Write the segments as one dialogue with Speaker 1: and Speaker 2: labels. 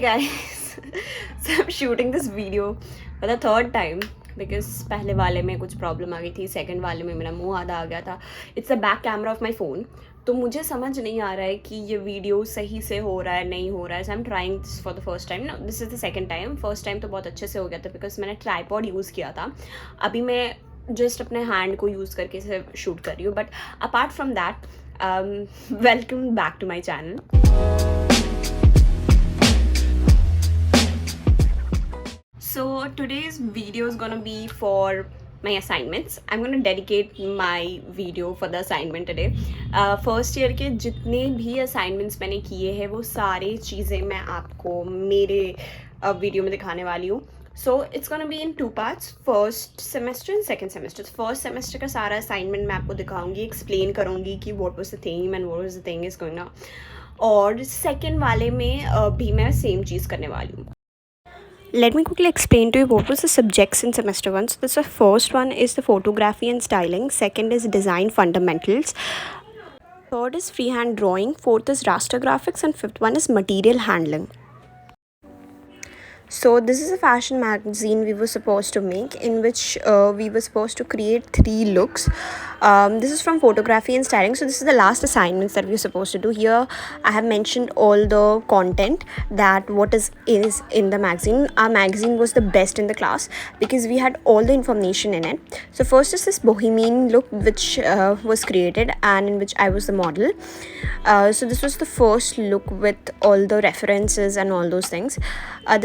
Speaker 1: guys, so I'm shooting this video for the third time because पहले वाले में कुछ प्रॉब्लम आ गई थी, सेकंड वाले में मेरा मुंह आधा आ गया था. It's the back camera of my phone. तो मुझे समझ नहीं आ रहा है कि ये वीडियो सही से हो रहा है नहीं हो रहा है. So I am trying this for the first time. No, this is the second time. First time तो बहुत अच्छे से हो गया था बिकॉज मैंने ट्राईपॉड यूज़ किया था. अभी मैं जस्ट अपने हैंड को यूज़ करके इसे शूट कर रही हूँ. But apart from that, welcome back to my channel. So today's video is gonna be for my assignments. I'm gonna dedicate my video for the assignment today. First year के जितने भी assignments मैंने किए हैं वो सारे चीज़ें मैं आपको मेरे वीडियो में दिखाने वाली हूँ. So it's gonna be in two parts, first semester and second semester. First semester का सारा assignment मैं आपको दिखाऊंगी, explain करूँगी कि what was the theme and what was the thing is going on. और second वाले में भी मैं same चीज़ करने वाली हूँ. Let me quickly explain to you what was the subjects in semester 1. So this the first one is the photography and styling, second is design fundamentals, third is freehand drawing, fourth is raster graphics, and fifth one is material handling. So this is a fashion magazine we were supposed to make, in which we were supposed to create 3 looks. This is from photography and styling. So this is the last assignments that we were supposed to do. Here I have mentioned all the content that what is in the magazine. Our magazine was the best in the class because we had all the information in it. So first is this bohemian look which was created and in which I was the model. So this was the first look with all the references and all those things.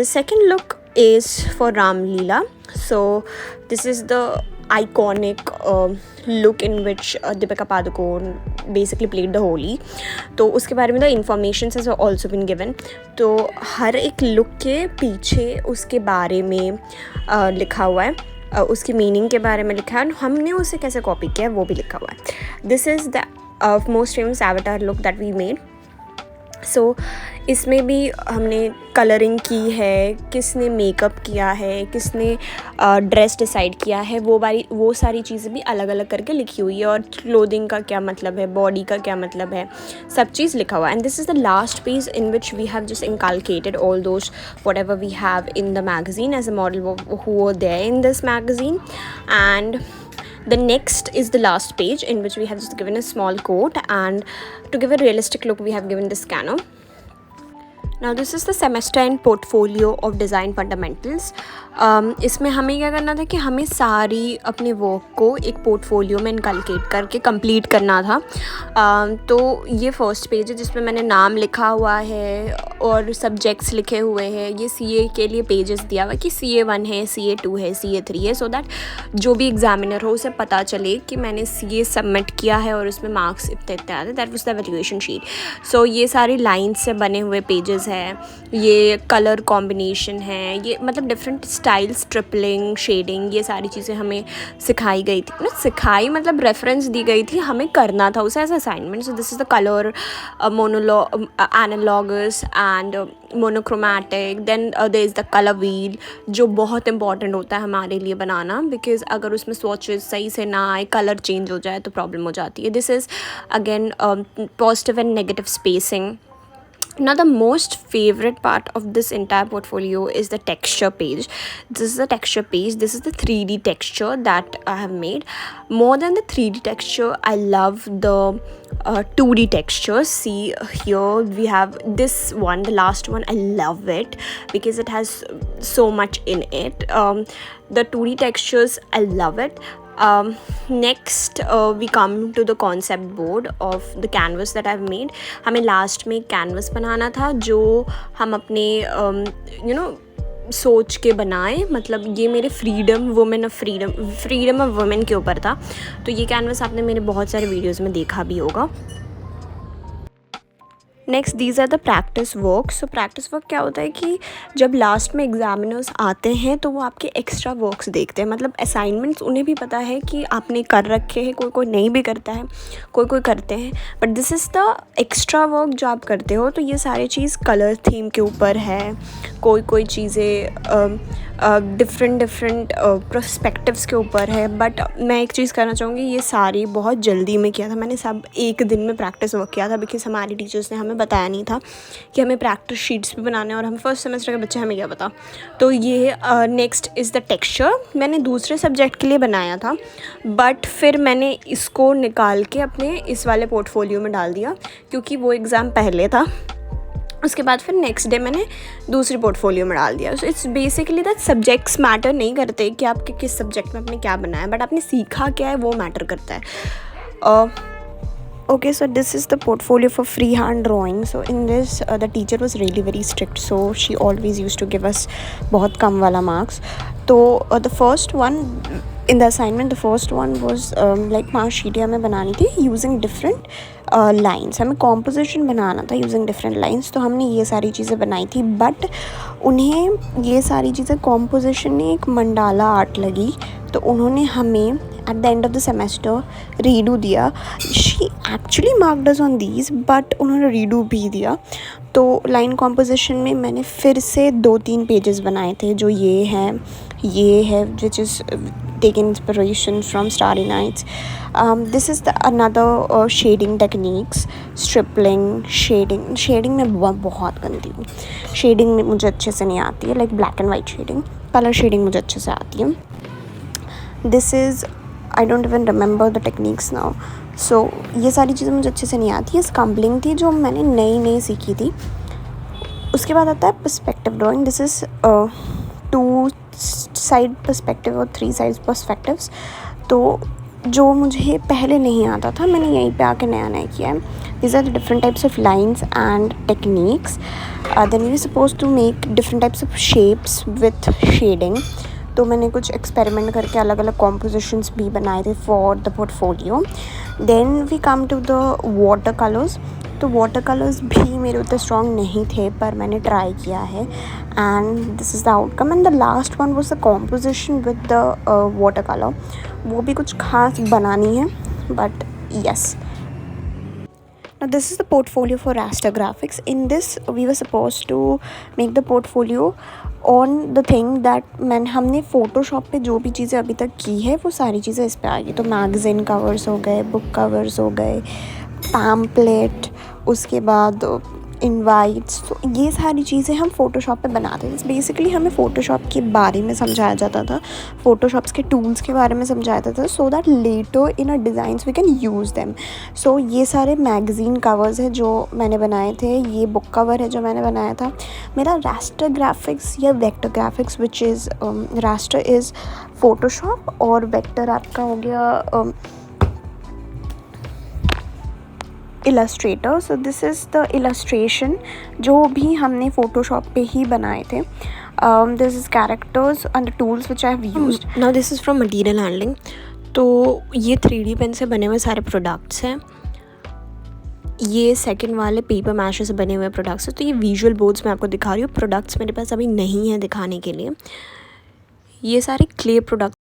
Speaker 1: The second look is for Ram Leela. So this is the iconic look in which Deepika Padukone basically played the Holi. तो उसके बारे में the informations has also been given. तो हर एक look के पीछे उसके बारे में लिखा हुआ है, उसकी मीनिंग के बारे में लिखा है, हमने उसे कैसे कॉपी किया वो भी लिखा हुआ है. This is the most famous avatar look that we made. So इसमें भी हमने कलरिंग की है, किसने मेकअप किया है, किसने ड्रेस डिसाइड किया है, वो सारी चीज़ें भी अलग अलग करके लिखी हुई है. और क्लोथिंग का क्या मतलब है, बॉडी का क्या मतलब है, सब चीज़ लिखा हुआ है. And this is the last page in which we have just inculcated all those whatever we have in the magazine as a model who were there in this magazine. And the next is the last page in which we have just given a small quote, and to give a realistic look we have given the scanner. Now this is the semester end portfolio of design fundamentals. इसमें हमें क्या करना था कि हमें सारी अपने work को एक पोर्टफोलियो में इनकलकेट करके कंप्लीट करना था. तो ये फर्स्ट पेज है जिसमें मैंने नाम लिखा हुआ है और सब्जेक्ट्स लिखे हुए हैं. ये CA के लिए पेजेस दिया हुआ है कि CA1 है, CA2 है, CA3 है, सो दैट जो भी एग्जामिनर हो उसे पता चले कि मैंने CA सबमिट किया है और उसमें मार्क्स इतने इतने आते. That was the evaluation sheet. So ये सारी लाइन्स से बने हुए पेजेस है, ये कलर कॉम्बिनेशन है, ये मतलब डिफरेंट स्टाइल्स, ट्रिपलिंग, शेडिंग, ये सारी चीज़ें हमें सिखाई गई थी. ना सिखाई मतलब रेफरेंस दी गई थी, हमें करना था उसे as assignment. So this is the colour analogous and monochromatic. Then there is the colour wheel जो बहुत इंपॉर्टेंट होता है हमारे लिए बनाना, बिकॉज अगर उसमें स्वॉचेस सही से ना आए, कलर चेंज हो जाए तो प्रॉब्लम हो जाती है. This is again positive and negative spacing. Now the most favorite part of this entire portfolio is the texture page. This is the texture page. This is the 3D texture that I have made. More than the 3D texture, I love the 2D texture. See here we have this one, the last one. I love it because it has so much in it. The 2D textures, I love it. Next we come to the concept board of the canvas that I've made. हमें last में canvas बनाना था जो हम अपने सोच के बनाए. मतलब ये मेरे फ्रीडम ऑफ वुमेन के ऊपर था. तो ये कैनवस आपने मेरे बहुत सारे वीडियोज़ में देखा भी होगा. Next these are the practice work. So practice work क्या होता है कि जब लास्ट में एग्जामिनर्स आते हैं तो वो आपके एक्स्ट्रा वर्क्स देखते हैं. मतलब असाइनमेंट्स उन्हें भी पता है कि आपने कर रखे हैं, कोई नहीं भी करता है, कोई करते हैं, but this is the extra work जो आप करते हो. तो ये सारी चीज़ कलर थीम के ऊपर है, कोई चीज़ें डिफरेंट पर्सपेक्टिव्स के ऊपर है. बट मैं एक चीज़ कहना चाहूँगी, ये सारी बहुत जल्दी में किया था मैंने. सब एक दिन में प्रैक्टिस वर्क किया था बिकॉज हमारे टीचर्स ने हमें हमें बताया नहीं था कि हमें प्रैक्टिस शीट्स भी बनाने हैं, और हम फर्स्ट सेमेस्टर के बच्चे, हमें क्या पता। तो ये नेक्स्ट इज़ द टेक्सचर। मैंने दूसरे सब्जेक्ट के लिए बनाया था, बट फिर मैंने इसको निकाल के अपने इस वाले पोर्टफोलियो में डाल दिया, क्योंकि वो एग्ज़ाम पहले था। उसके बाद फिर नेक्स्ट डे मैंने दूसरी पोर्टफोलियो में डाल दिया। So it's basically that subjects matter नहीं करते कि आपके किस सब्जेक्ट में आपने क्या बनाया, बट आपने सीखा क्या है वो मैटर करता है। Okay, so this is the portfolio for freehand drawing. So in this, the teacher was really very strict. So she always used to give us बहुत कम वाला marks. तो the first one in the assignment, the first one was like 5 शीटें हमें बनानी थी using different lines. हमें composition बनाना था using different lines. तो हमने ये सारी चीज़ें बनाई थी, but उन्हें ये सारी चीज़ें composition ने एक मंडाला आर्ट लगी, तो उन्होंने हमें at the end of the semester redo दिया. She actually marked us on these, but उन्होंने रीडू भी दिया. तो लाइन कॉम्पोजिशन में मैंने फिर से 2-3 पेजेस बनाए थे, जो ये है which is taken inspiration from starry nights. This is the another shading techniques, stippling, shading में बहुत गंदी हूँ. शेडिंग मुझे अच्छे से नहीं आती है, like black and white shading. Colour shading मुझे अच्छे से आती है. This is, I don't even remember the techniques now. So ये सारी चीज़ें मुझे अच्छे से नहीं आती है. स्कम्बलिंग थी जो मैंने नई सीखी थी. उसके बाद आता है perspective drawing. This is 2 side perspective और 3 साइड पर्सपेक्टिव्स. तो जो मुझे पहले नहीं आता था, मैंने यहीं पे आके नया किया है. These are the different types of lines and techniques. Then we were supposed to make different types of shapes with shading. तो मैंने कुछ एक्सपेरिमेंट करके अलग अलग कॉम्पोजिशंस भी बनाए थे for the portfolio. Then we come to the water colours. तो वाटर कलर्स भी मेरे उतने स्ट्रॉन्ग नहीं थे, पर मैंने ट्राई किया है, and this is the outcome. And the last one was the composition with the water colour. वो भी कुछ खास बनानी है, but yes. Now this is the portfolio for raster graphics. In this we were supposed to make the portfolio on the thing that हमने Photoshop पे जो भी चीज़ें अभी तक की है वो सारी चीज़ें इस पे आ गई. तो मैगज़ीन कवर्स हो गए, बुक कवर्स हो गए, पैम्पलेट, उसके बाद इनवाइट्स. तो ये सारी चीज़ें हम फ़ोटोशॉप पे बनाते थे. बेसिकली हमें फ़ोटोशॉप के बारे में समझाया जाता था, फ़ोटोशॉप्स के टूल्स के बारे में समझाया जाता था, so that later in a designs we can use them. So ये सारे मैगज़ीन कवर्स हैं जो मैंने बनाए थे. ये बुक कवर है जो मैंने बनाया था. मेरा रास्टर ग्राफिक्स या vector graphics, which is raster is Photoshop और वेक्टर आपका हो गया Illustrator. So this is the illustration जो भी हमने फ़ोटोशॉप पे ही बनाए थे. This is characters and the tools which I have used. Now this is from material handling. तो ये 3D पेन से बने हुए सारे प्रोडक्ट्स हैं. ये सेकंड वाले पेपर मैशर से बने हुए प्रोडक्ट्स हैं. तो ये विजुअल बोर्ड्स मैं आपको दिखा रही हूँ. प्रोडक्ट्स मेरे पास अभी नहीं है दिखाने के लिए. ये सारे क्ले प्रोडक्ट्स